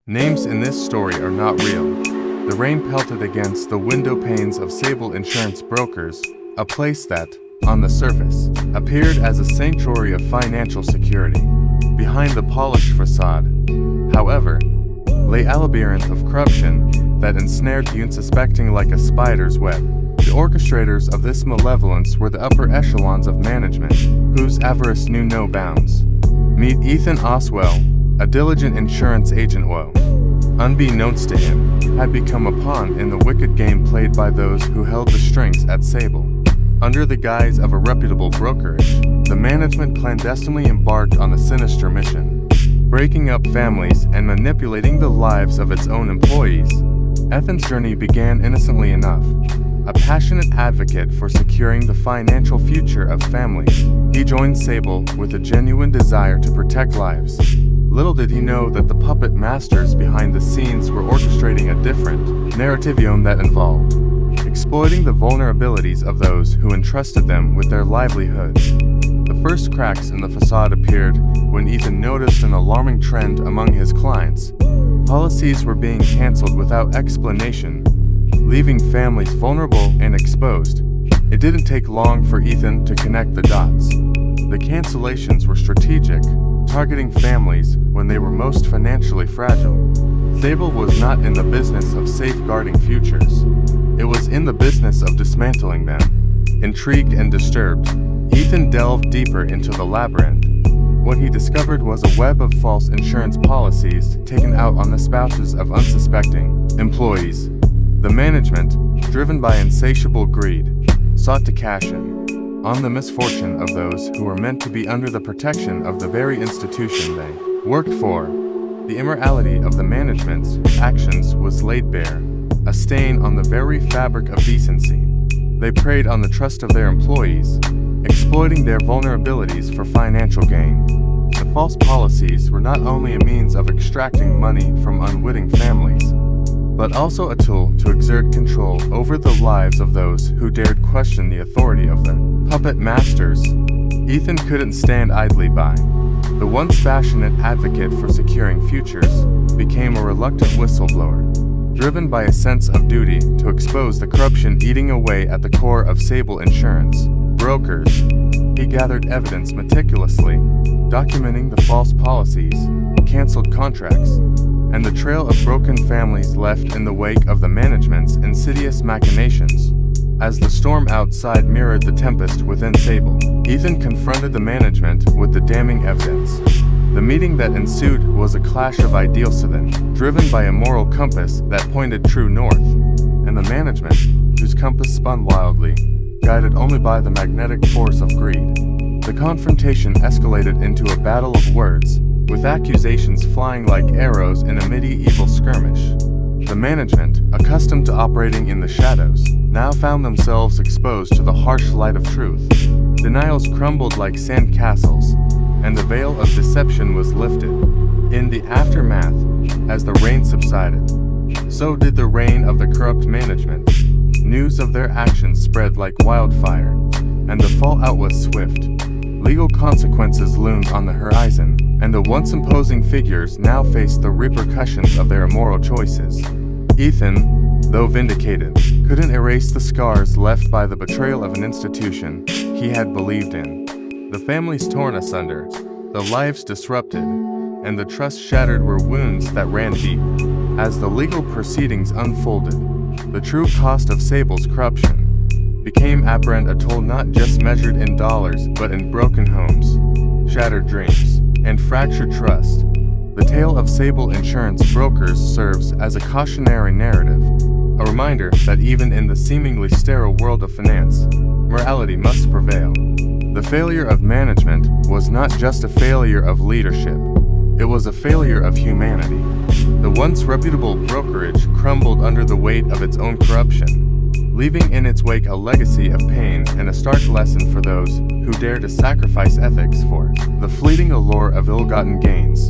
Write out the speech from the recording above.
Names in this story are not real. The rain pelted against the window panes of Sable Insurance Brokers, a place that, on the surface, appeared as a sanctuary of financial security. Behind the polished facade, however, lay a labyrinth of corruption that ensnared the unsuspecting like a spider's web. The orchestrators of this malevolence were the upper echelons of management, whose avarice knew no bounds. Meet Ethan Oswell, a diligent insurance agent who, unbeknownst to him, had become a pawn in the wicked game played by those who held the strings at Sable. Under the guise of a reputable brokerage, the management clandestinely embarked on a sinister mission, breaking up families and manipulating the lives of its own employees. Ethan's journey began innocently enough. A passionate advocate for securing the financial future of families, he joined Sable with a genuine desire to protect lives. Little did he know that the puppet masters behind the scenes were orchestrating a different narrative that involved exploiting the vulnerabilities of those who entrusted them with their livelihoods. The first cracks in the facade appeared when Ethan noticed an alarming trend among his clients. Policies were being canceled without explanation, leaving families vulnerable and exposed. It didn't take long for Ethan to connect the dots. The cancellations were strategic, targeting families when they were most financially fragile. Sable was not in the business of safeguarding futures. It was in the business of dismantling them. Intrigued and disturbed, Ethan delved deeper into the labyrinth. What he discovered was a web of false insurance policies taken out on the spouses of unsuspecting employees. The management, driven by insatiable greed, sought to cash in on the misfortune of those who were meant to be under the protection of the very institution they worked for. The immorality of the management's actions was laid bare, a stain on the very fabric of decency. They preyed on the trust of their employees, exploiting their vulnerabilities for financial gain. The false policies were not only a means of extracting money from unwitting families, but also a tool to exert control over the lives of those who dared question the authority of the puppet masters. Ethan couldn't stand idly by. The once passionate advocate for securing futures became a reluctant whistleblower, driven by a sense of duty to expose the corruption eating away at the core of Sable Insurance Brokers. He gathered evidence meticulously, documenting the false policies, canceled contracts, and the trail of broken families left in the wake of the management's insidious machinations. As the storm outside mirrored the tempest within Sable, Ethan confronted the management with the damning evidence. The meeting that ensued was a clash of ideals to them, driven by a moral compass that pointed true north, and the management, whose compass spun wildly, guided only by the magnetic force of greed. The confrontation escalated into a battle of words, with accusations flying like arrows in a medieval skirmish. The management, accustomed to operating in the shadows, now found themselves exposed to the harsh light of truth. Denials crumbled like sand castles, and the veil of deception was lifted. In the aftermath, as the rain subsided, so did the reign of the corrupt management. News of their actions spread like wildfire, and the fallout was swift. Legal consequences loomed on the horizon, and the once imposing figures now faced the repercussions of their immoral choices. Ethan, though vindicated, couldn't erase the scars left by the betrayal of an institution he had believed in. The families torn asunder, the lives disrupted, and the trust shattered were wounds that ran deep. As the legal proceedings unfolded, the true cost of Sable's corruption became apparent, a toll not just measured in dollars but in broken homes, shattered dreams, and fractured trust. The tale of Sable Insurance Brokers serves as a cautionary narrative, a reminder that even in the seemingly sterile world of finance, morality must prevail. The failure of management was not just a failure of leadership, it was a failure of humanity. The once reputable brokerage crumbled under the weight of its own corruption, leaving in its wake a legacy of pain and a stark lesson for those who dare to sacrifice ethics for the fleeting allure of ill-gotten gains.